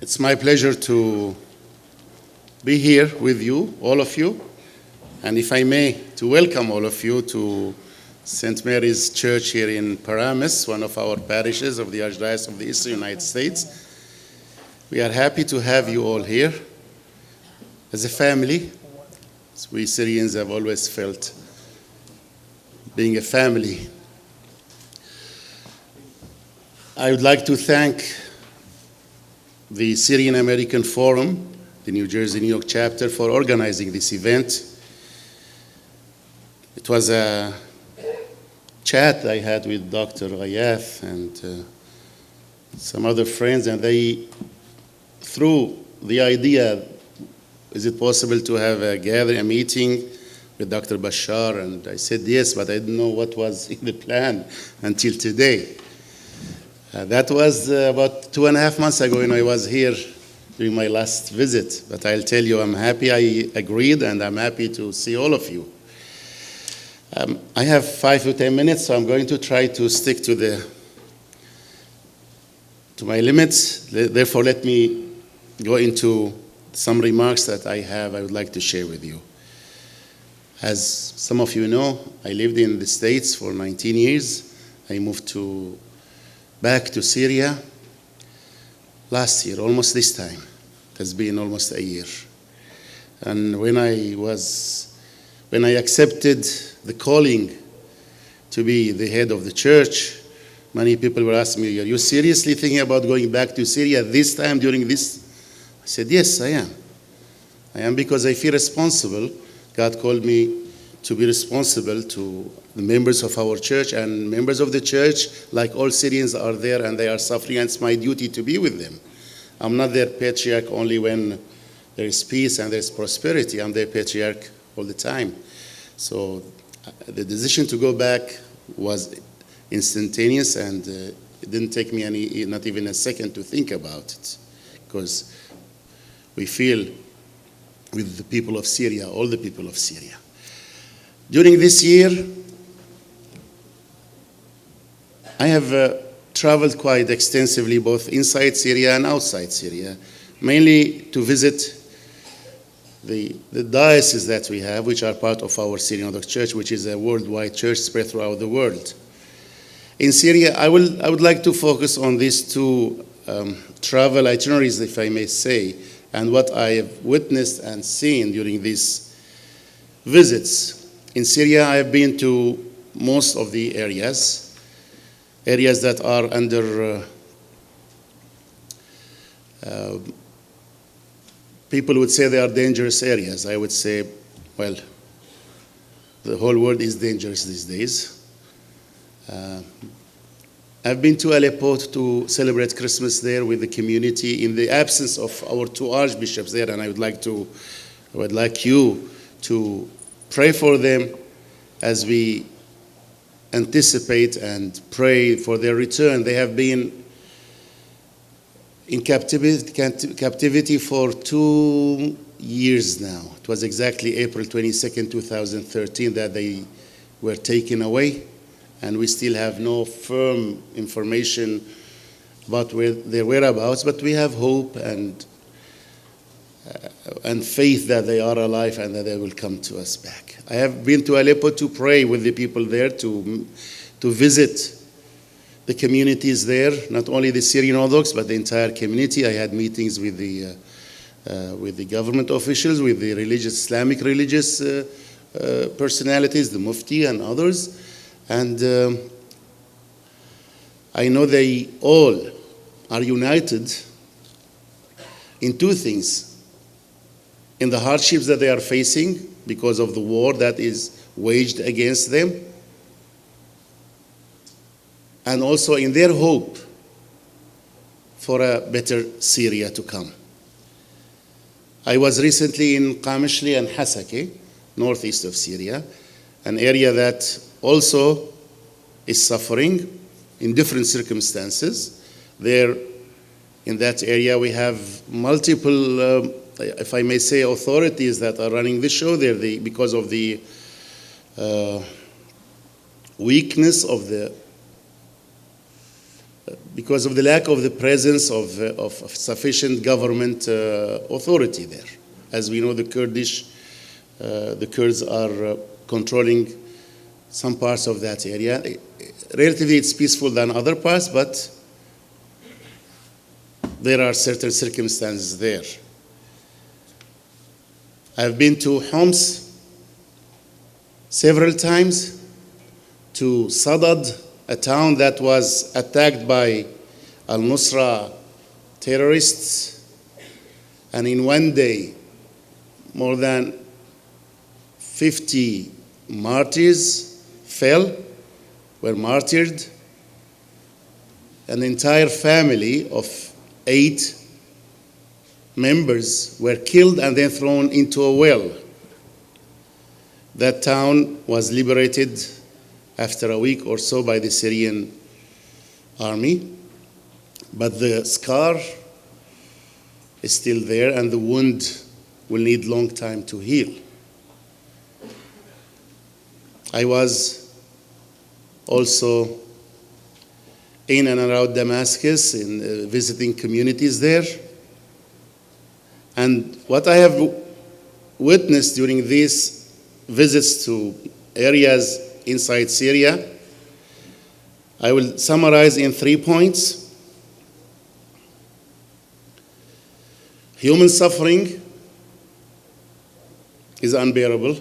It's my pleasure to be here with you, all of you, and if I may, to welcome all of you to St. Mary's Church here in Paramus, one of our parishes of the Archdiocese of the Eastern United States. We are happy to have you all here as a family. As we Syrians have always felt being a family. I would like to thank the Syrian American Forum, the New Jersey, New York chapter, for organizing this event. It was a chat I had with Dr. Ghayaf and some other friends, and they threw the idea, is it possible to have a meeting with Dr. Bashar? And I said yes, but I didn't know what was in the plan until today. That was about 2.5 months ago when I was here during my last visit. But I'll tell you, I'm happy I agreed, and I'm happy to see all of you. I have 5 to 10 minutes, so I'm going to try to stick to my limits. Therefore, let me go into some remarks that I would like to share with you. As some of you know, I lived in the States for 19 years. I moved back to Syria last year, almost this time. It has been almost a year. And when I accepted the calling to be the head of the church, many people were asking me, are you seriously thinking about going back to Syria this time during this? I said, yes, I am. I am because I feel responsible. God called me to be responsible to the members of our church, and members of the church, like all Syrians, are there and they are suffering, and it's my duty to be with them. I'm not their patriarch only when there is peace and there's prosperity. I'm their patriarch all the time. So the decision to go back was instantaneous, and it didn't take me not even a second to think about it, because we feel with the people of Syria, all the people of Syria. During this year, I have traveled quite extensively, both inside Syria and outside Syria, mainly to visit the dioceses that we have, which are part of our Syrian Orthodox Church, which is a worldwide church spread throughout the world. In Syria, I would like to focus on these two travel itineraries, if I may say, and what I have witnessed and seen during these visits. In Syria, I have been to most of the areas that are under, people would say they are dangerous areas. I would say, well, the whole world is dangerous these days. I've been to Aleppo to celebrate Christmas there with the community in the absence of our 2 archbishops there, and I would like you to pray for them as we anticipate and pray for their return. They have been in captivity for 2 years now. It was exactly April 22nd, 2013 that they were taken away, and we still have no firm information about their whereabouts, but we have hope and faith that they are alive and that they will come to us back. I have been to Aleppo to pray with the people there, to visit the communities there, not only the Syrian Orthodox, but the entire community. I had meetings with the government officials, with the Islamic religious personalities, the Mufti and others. And I know they all are united in 2 things. In the hardships that they are facing because of the war that is waged against them, and also in their hope for a better Syria to come. I was recently in Qamishli and Hasake, northeast of Syria, an area that also is suffering in different circumstances. There, in that area, we have multiple if I may say, authorities that are running the show there because of the weakness of the because of the lack of the presence of sufficient government authority there. As we know, the Kurds are controlling some parts of that area. Relatively, it's peaceful than other parts, but there are certain circumstances there. I've been to Homs several times, to Sadad, a town that was attacked by al-Nusra terrorists, and in one day, more than 50 martyrs were martyred. An entire family of 8 members were killed and then thrown into a well. That town was liberated after a week or so by the Syrian army, but the scar is still there and the wound will need long time to heal. I was also in and around Damascus in visiting communities there, and what I have witnessed during these visits to areas inside Syria, I will summarize in 3 points. Human suffering is unbearable.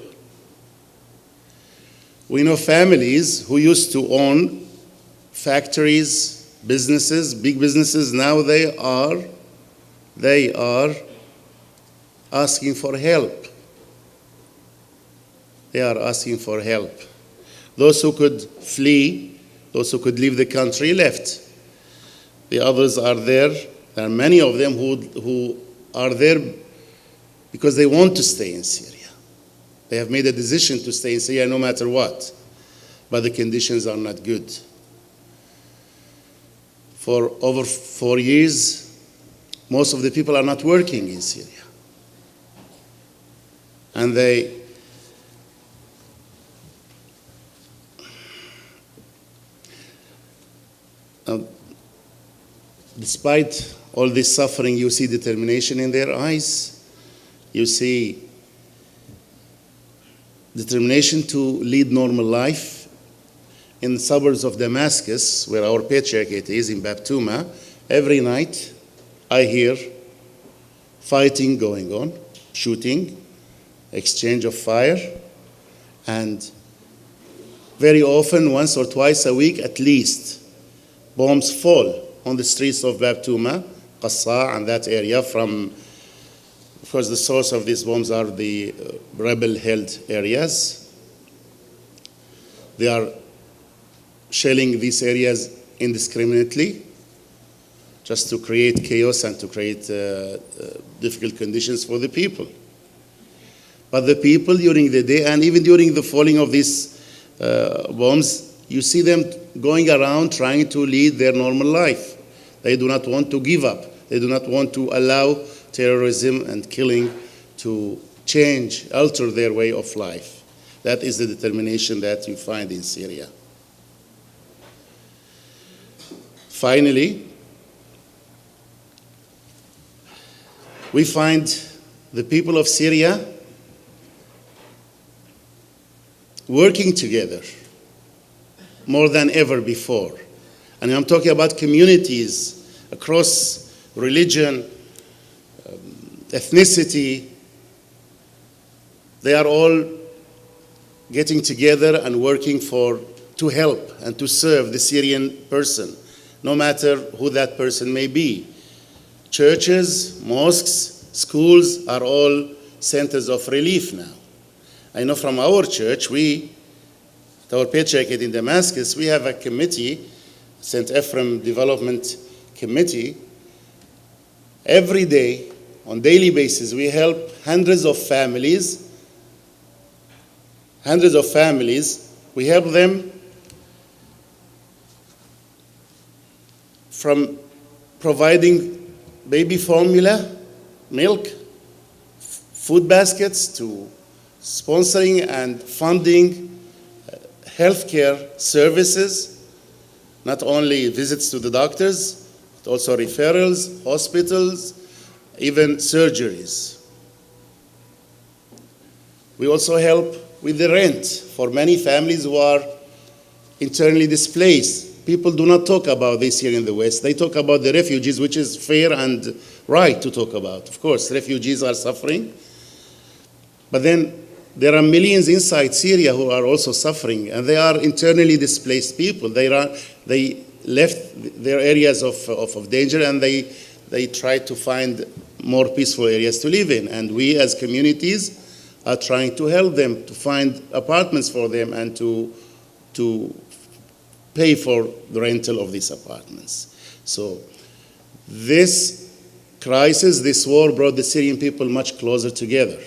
We know families who used to own factories, businesses, big businesses, now they are asking for help. They are asking for help. Those who could flee, those who could leave the country, left. The others are there. There are many of them who are there because they want to stay in Syria. They have made a decision to stay in Syria no matter what, but the conditions are not good. For over 4 years, most of the people are not working in Syria. And despite all this suffering, you see determination in their eyes. You see determination to lead normal life. In the suburbs of Damascus, where our patriarchate is, in Baptuma, every night I hear fighting going on, shooting, exchange of fire, and very often, once or twice a week at least, bombs fall on the streets of Baptuma, Qassa, and that area because the source of these bombs are the rebel-held areas. They are shelling these areas indiscriminately just to create chaos and to create difficult conditions for the people. But the people during the day and even during the falling of these bombs, you see them going around trying to lead their normal life. They do not want to give up. They do not want to allow terrorism and killing to alter their way of life. That is the determination that you find in Syria. Finally, we find the people of Syria working together more than ever before. And I'm talking about communities across religion, ethnicity. They are all getting together and working to help and to serve the Syrian person, no matter who that person may be. Churches, mosques, schools are all centers of relief now. I know from our church, our patriarchate in Damascus, we have a committee, St. Aphrem Development Committee. Every day, on daily basis, we help hundreds of families. We help them from providing baby formula, milk, food baskets, to sponsoring and funding healthcare services, not only visits to the doctors, but also referrals, hospitals, even surgeries. We also help with the rent for many families who are internally displaced. People do not talk about this here in the West. They talk about the refugees, which is fair and right to talk about. Of course, refugees are suffering. But then there are millions inside Syria who are also suffering, and they are internally displaced people. They left their areas of danger, and they try to find more peaceful areas to live in. And we as communities are trying to help them to find apartments for them and to pay for the rental of these apartments. So this crisis, this war brought the Syrian people much closer together.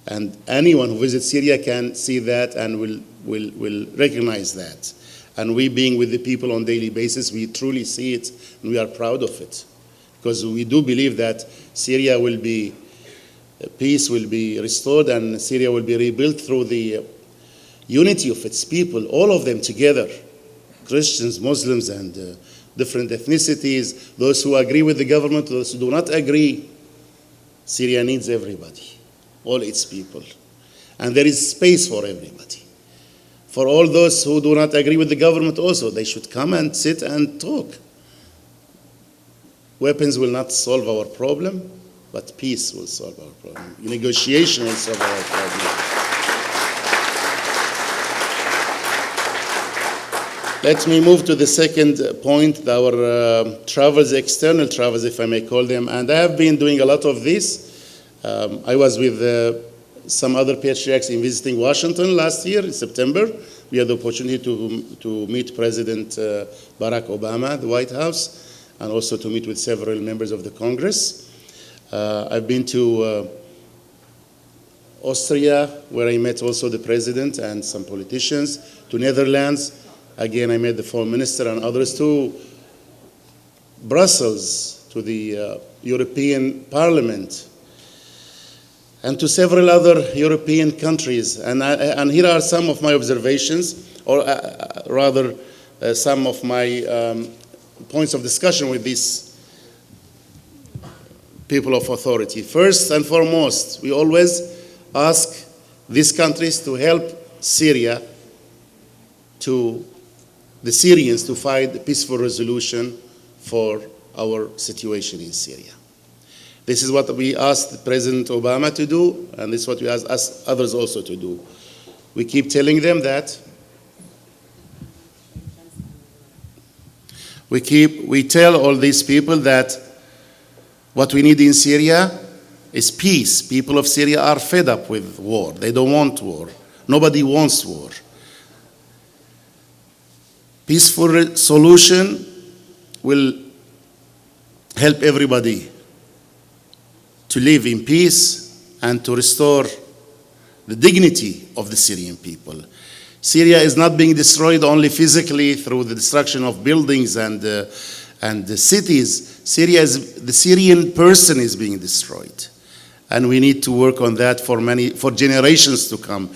And anyone who visits Syria can see that and will recognize that. And we being with the people on a daily basis, we truly see it and we are proud of it. Because we do believe that Syria will be, peace will be restored and Syria will be rebuilt through the unity of its people, all of them together, Christians, Muslims, and different ethnicities, those who agree with the government, those who do not agree. Syria needs everybody, all its people. And there is space for everybody. For all those who do not agree with the government also, they should come and sit and talk. Weapons will not solve our problem, but peace will solve our problem. Negotiation will solve our problem. Let me move to the second point, our travels, external travels, if I may call them. And I have been doing a lot of this. I was with some other patriarchs in visiting Washington last year in September. We had the opportunity to meet President Barack Obama at the White House and also to meet with several members of the Congress. I've been to Austria, where I met also the president and some politicians, to Netherlands. Again, I met the foreign minister and others, to Brussels, to the European Parliament, and to several other European countries. And here are some of my observations, or rather some of my points of discussion with these people of authority. First and foremost, we always ask these countries to help Syria, to the Syrians, to find a peaceful resolution for our situation in Syria. This is what we asked President Obama to do, and this is what we ask others also to do. We keep telling them that we tell all these people that what we need in Syria is peace. People of Syria are fed up with war. They don't want war. Nobody wants war. Peaceful solution will help everybody to live in peace and to restore the dignity of the Syrian people. Syria is not being destroyed only physically through the destruction of buildings and the cities. The Syrian person is being destroyed. And we need to work on that for generations to come.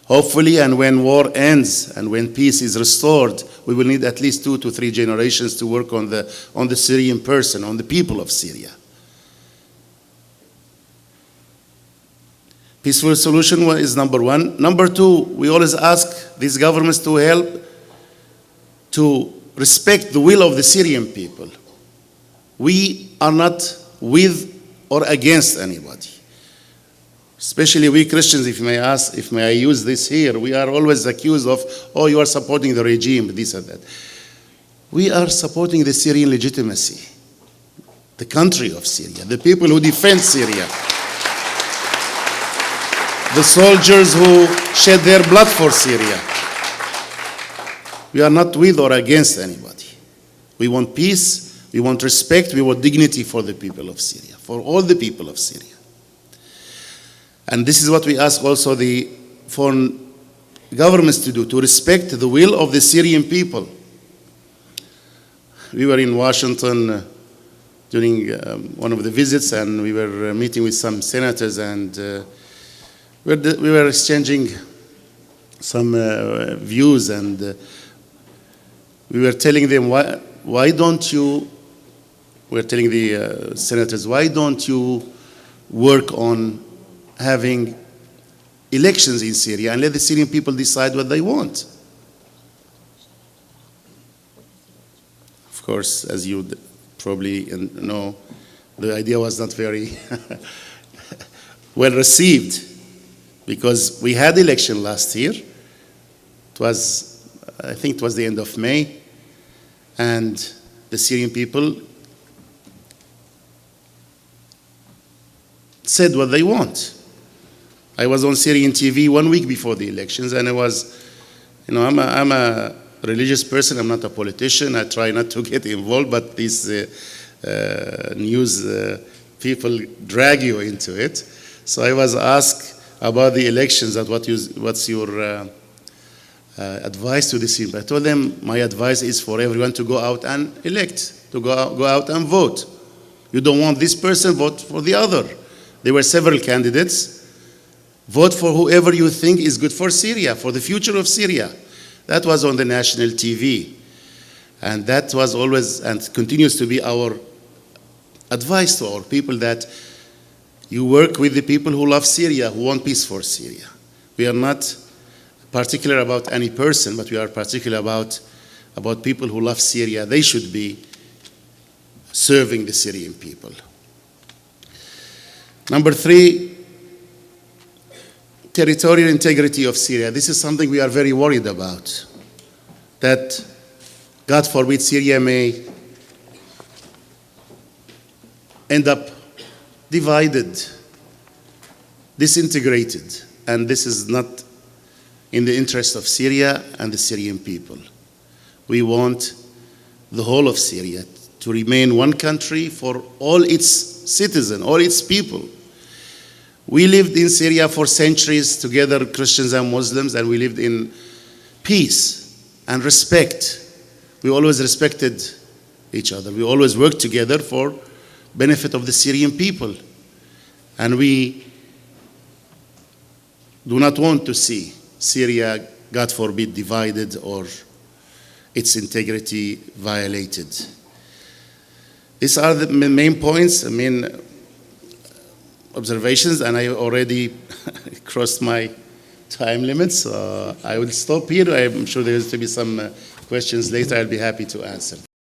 Hopefully, and when war ends and when peace is restored, we will need at least 2 to 3 generations to work on the Syrian person, on the people of Syria. Peaceful solution is number one. Number two, we always ask these governments to help to respect the will of the Syrian people. We are not with or against anybody. Especially we Christians, if may I use this here, we are always accused of, oh, you are supporting the regime, this and that. We are supporting the Syrian legitimacy, the country of Syria, the people who defend Syria, the soldiers who shed their blood for Syria. We are not with or against anybody. We want peace, we want respect, we want dignity for the people of Syria, for all the people of Syria. And this is what we ask also the foreign governments to do, to respect the will of the Syrian people. We were in Washington during one of the visits, and we were meeting with some senators, and we were exchanging some views, and we were telling them, why don't you, we're telling the senators, why don't you work on having elections in Syria and let the Syrian people decide what they want? Of course, as you probably know, the idea was not very well received, because we had election last year. It was, I think it was the end of May, and the Syrian people said what they want. I was on Syrian TV 1 week before the elections, and I was, I'm a religious person, I'm not a politician, I try not to get involved, but these news people drag you into it. So I was asked about the elections, that what's your advice to the Syrian people? I told them my advice is for everyone to go out and elect, to go out and vote. You don't want this person, vote for the other. There were several candidates. Vote for whoever you think is good for Syria, for the future of Syria. That was on the national TV. And that was always and continues to be our advice to our people, that you work with the people who love Syria, who want peace for Syria. We are not particular about any person, but we are particular about people who love Syria. They should be serving the Syrian people. Number 3, territorial integrity of Syria. This is something we are very worried about, that God forbid Syria may end up divided, disintegrated, and this is not in the interest of Syria and the Syrian people. We want the whole of Syria to remain one country for all its citizens, all its people. We lived in Syria for centuries together, Christians and Muslims, and we lived in peace and respect. We always respected each other. We always worked together for benefit of the Syrian people. And we do not want to see Syria, God forbid, divided or its integrity violated. These are the main points, main observations, and I already crossed my time limit, so I will stop here. I'm sure there is to be some questions later. I'll be happy to answer them.